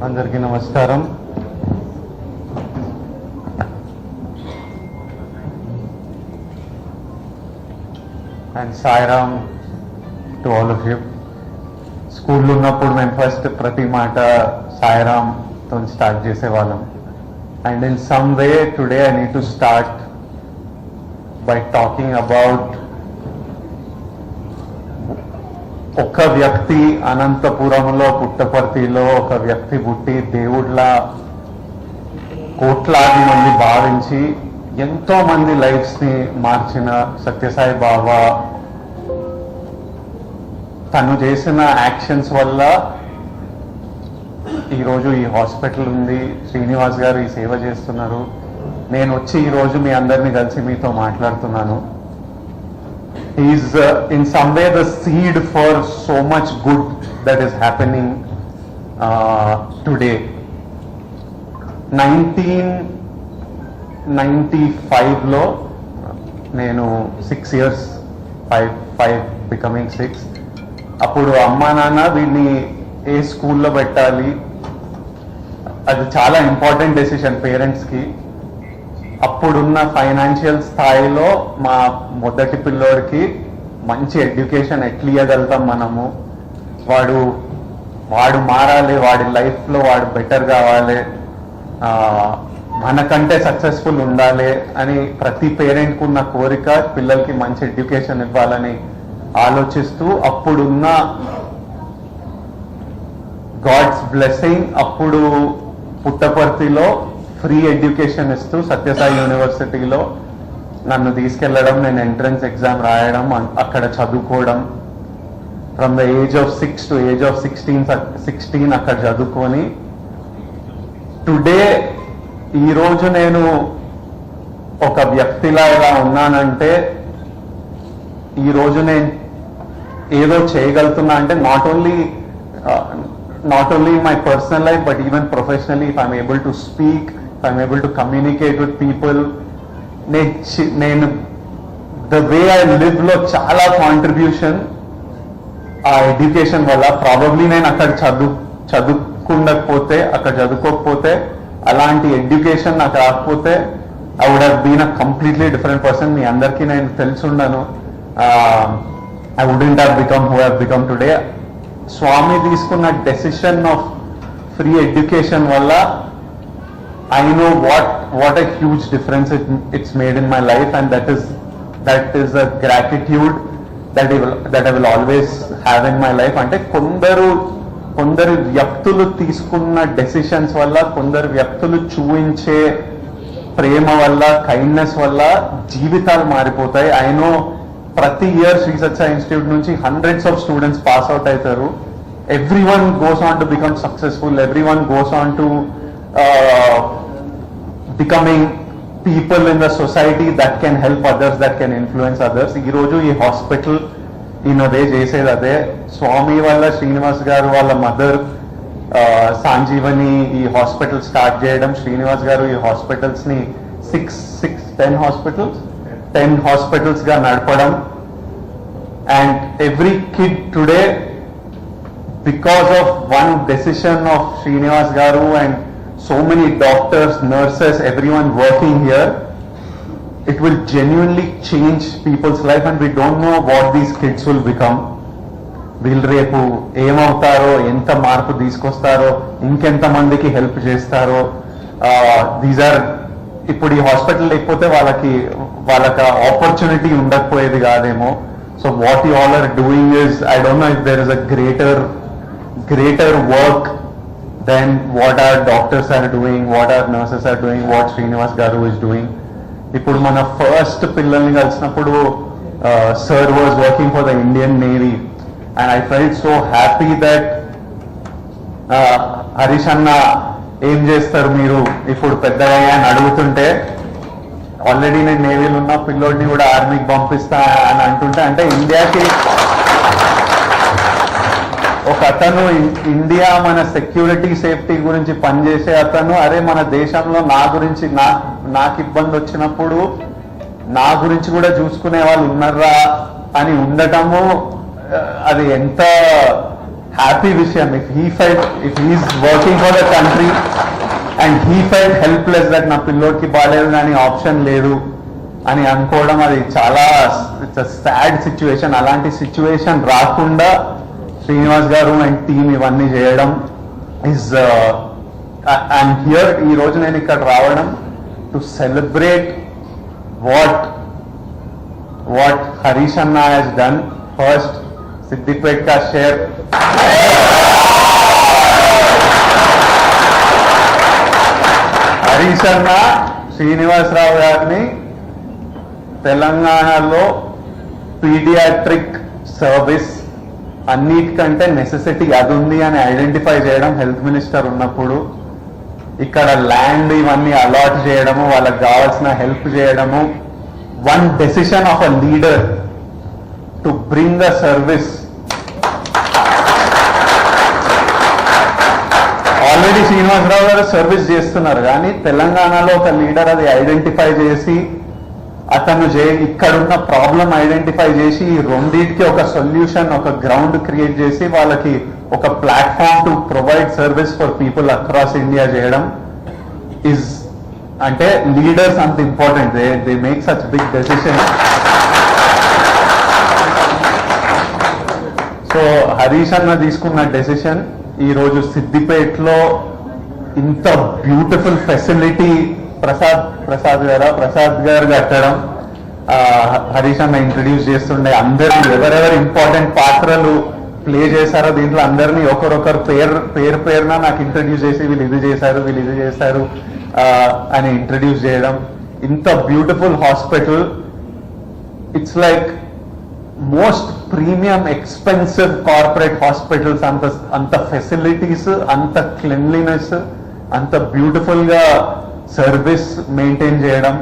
అందరికీ నమస్కారం. And Sairam to all of you. స్కూల్లో ఉన్నప్పుడు మేము ఫస్ట్ ప్రతి మాట సాయిరామ్తో స్టార్ట్ చేసేవాళ్ళం. And in some way today I need to start by talking about ఒక వ్యక్తి అనంతపురంలో పుట్టపర్తిలో ఒక వ్యక్తి పుట్టి దేవుళ్ళ కోట్లాది మంది భావించి ఎంతో మంది లైఫ్స్ ని మార్చిన సత్యసాయి బాబా తను చేసిన యాక్షన్స్ వల్ల ఈరోజు ఈ హాస్పిటల్ ఉంది. శ్రీనివాస్ గారు ఈ సేవ చేస్తున్నారు. నేను వచ్చి ఈరోజు మీ అందరినీ కలిసి మీతో మాట్లాడుతున్నాను. He is in some way the seed for so much good that is happening today. 1995 లో నేను 6 years, 5 becoming 6. అప్పుడు అమ్మా నాన్న వీడిని ఏ స్కూల్లో పెట్టాలి, అది చాలా ఇంపార్టెంట్ డెసిషన్ పేరెంట్స్కి. అప్పుడున్న ఫైనాన్షియల్ స్థాయిలో మా మొదటి పిల్లోడికి మంచి ఎడ్యుకేషన్ ఎట్లా ఇవ్వగలుగుతాం మనము, వాడు మారాలి, వాడి లైఫ్లో వాడు బెటర్ కావాలి, మనకంటే సక్సెస్ఫుల్ ఉండాలి అని ప్రతి పేరెంట్కి ఉన్న కోరిక పిల్లలకి మంచి ఎడ్యుకేషన్ ఇవ్వాలని ఆలోచిస్తూ అప్పుడున్న గాడ్స్ బ్లెస్సింగ్ అప్పుడు పుట్టపర్తిలో ఫ్రీ ఎడ్యుకేషన్ ఇస్తూ సత్యసాయి యూనివర్సిటీలో నన్ను తీసుకెళ్లడం, నేను ఎంట్రన్స్ ఎగ్జామ్ రాయడం, అక్కడ చదువుకోవడం. From the age of 6 to age of 16 అక్కడ చదువుకొని టుడే ఈరోజు నేను ఒక వ్యక్తిలా ఇలా ఉన్నానంటే, ఈరోజు నేను ఏదో చేయగలుగుతున్నా అంటే not only in my personal life but even professionally, if I'm able to speak, if I'm able to communicate with people, నేను the way I live లో చాలా కాంట్రిబ్యూషన్ ఆ ఎడ్యుకేషన్ వల్ల. ప్రాబబ్లీ నేను అక్కడ చదువుకోకపోతే అలాంటి ఎడ్యుకేషన్ నాకు రాకపోతే I would have been a completely different person. మీ అందరికీ నేను తెలుసుండను. I wouldn't have become who have become today. Swami తీసుకున్న డెసిషన్ ఆఫ్ ఫ్రీ ఎడ్యుకేషన్ వల్ల I know what a huge difference it's made in my life, and that is a gratitude that I will always have in my life. అంటే కొందరు వ్యక్తులు తీసుకున్న decisions వల్ల, కొందరు వ్యక్తులు చూపించే ప్రేమ వల్ల, కైండ్నెస్ వల్ల జీవితాలు మారిపోతాయి. I know ప్రతి ఇయర్ శ్రీ సత్య ఇన్స్టిట్యూట్ నుంచి hundreds of students pass out అవుతారు. Everyone goes on to become successful. Everyone goes on to becoming people in the society that can help others, that can influence others. ఈ రోజు ఈ hospital ఈయనదే చేసేది అదే. స్వామి వాళ్ళ శ్రీనివాస్ గారు వాళ్ళ మదర్ సంజీవని ఈ హాస్పిటల్ స్టార్ట్ చేయడం, శ్రీనివాస్ గారు ఈ హాస్పిటల్స్ ని 10 హాస్పిటల్స్ గా నడపడం. And every kid today, because of one decision of Srinivas Garu and so many doctors, nurses, everyone working here, it will genuinely change people's life, and we don't know what these kids will become. వీళ్ళు రేపు ఏమవుతారో, ఎంత మార్పు తీసుకొస్తారో, ఇంకెంత మందికి help చేస్తారో. These are ఇప్పుడు ఈ hospital లేకపోతే వాళ్ళకి ఆపర్చునిటీ ఉండకపోయేది కాదేమో. So what you all are doing is, I don't know if there is a greater work than what our doctors are doing, what our nurses are doing, what Srinivas Garu is doing. ఇప్పుడు మన first పిల్లల్ని కలిసినప్పుడు sir was working for the Indian Navy, and I felt so happy that Harish అన్న ఏం చేస్తారు మీరు ఇప్పుడు పెద్దగా అని అడుగుతుంటే, ఆల్రెడీ నేను నేవీలో ఉన్న పిల్లోడిని కూడా ఆర్మీకి పంపిస్తా అని అంటుంటే, అంటే ఇండియాకి ఒక అతను, ఇండియా మన సెక్యూరిటీ సేఫ్టీ గురించి పనిచేసే అతను, అరే మన దేశంలో నాకు ఇబ్బంది వచ్చినప్పుడు నా గురించి కూడా చూసుకునే వాళ్ళు ఉన్నారా అని ఉండటము, అది ఎంత హ్యాపీ విషయం. If he's working for the country and he felt helpless that నా పిల్లోడికి బాగాలేదు కానీ ఆప్షన్ లేదు అని అనుకోవడం, అది చాలా సాడ్ సిచ్యువేషన్. అలాంటి సిచ్యువేషన్ రాకుండా శ్రీనివాస్ గారు అండ్ టీమ్ ఇవన్నీ చేయడం ఇస్ ఐఎమ్ హియర్. ఈ రోజు నేను ఇక్కడ రావడం to celebrate what Harish Anna has done. First, Siddipet ka share. Harish Anna, Srinivas Rao గారిని తెలంగాణలో పీడియాట్రిక్ సర్వీస్ అన్నిటికంటే నెసెసిటీ అది ఉంది అని ఐడెంటిఫై చేయడం, హెల్త్ మినిస్టర్ ఉన్నప్పుడు ఇక్కడ ల్యాండ్ ఇవన్నీ అలాట్ చేయడము, వాళ్ళకి కావాల్సిన హెల్ప్ చేయడము, one decision of a leader to bring a service. Already Srinivasarao గారు సర్వీస్ చేస్తున్నారు కానీ తెలంగాణలో ఒక లీడర్ అది ఐడెంటిఫై చేసి అతను ఇక్కడున్న ప్రాబ్లం ఐడెంటిఫై చేసి ఈ రెండింటికి ఒక సొల్యూషన్, ఒక గ్రౌండ్ క్రియేట్ చేసి వాళ్ళకి ఒక platform to provide service for people across India చేయడం ఇస్, అంటే లీడర్స్ అంత important. They make such big decision. So Harish అన్న తీసుకున్న డెసిషన్ ఈ రోజు సిద్దిపేటలో ఇంత బ్యూటిఫుల్ ఫెసిలిటీ ప్రసాద్ గారు కట్టడం, హరీష్ అన్న ఇంట్రడ్యూస్ చేస్తుండే అందరినీ ఎవరెవరు ఇంపార్టెంట్ పాత్రలు ప్లే చేశారో దీంట్లో అందరినీ ఒకరొకరు పేరున నాకు ఇంట్రడ్యూస్ చేసి వీళ్ళు ఇది చేశారు అని ఇంట్రడ్యూస్ చేయడం. ఇంత beautiful hospital, it's like most premium expensive corporate hospitals. అంత ఫెసిలిటీస్, అంత క్లెన్లీనెస్, అంత బ్యూటిఫుల్ గా సర్వీస్ మెయింటైన్ చేయడం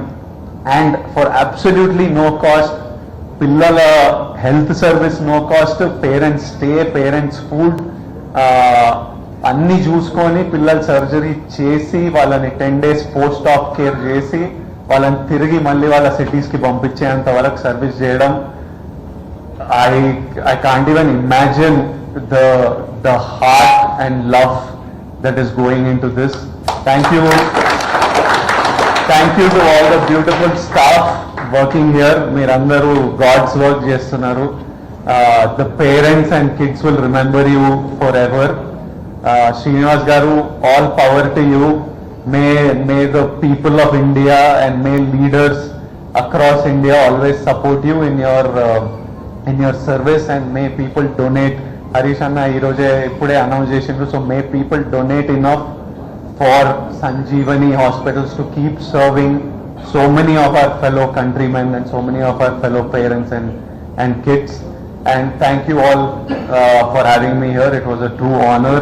and for absolutely no cost. పిల్లల health service no cost, parents stay, parents food అన్ని చూసుకొని పిల్లల సర్జరీ చేసి వాళ్ళని 10 days పోస్ట్ ఆఫ్ కేర్ చేసి వాళ్ళని తిరిగి మళ్ళీ వాళ్ళ సిటీస్ కి పంపించేంత వరకు సర్వీస్ చేయడం. I can't even imagine the heart and love that is going into this. Thank you to all the beautiful staff working here. Meerandaru God's work chestunaru. The parents and kids will remember you forever. Srinivas garu, all power to you. May the people of India and may leaders across India always support you in your service, and may people donate. Harish Anna ee roje ippude announce chesindu, so may people donate enough for Sanjeevani hospitals to keep serving so many of our fellow countrymen and so many of our fellow parents and kids. And thank you all for having me here. It was a true honor.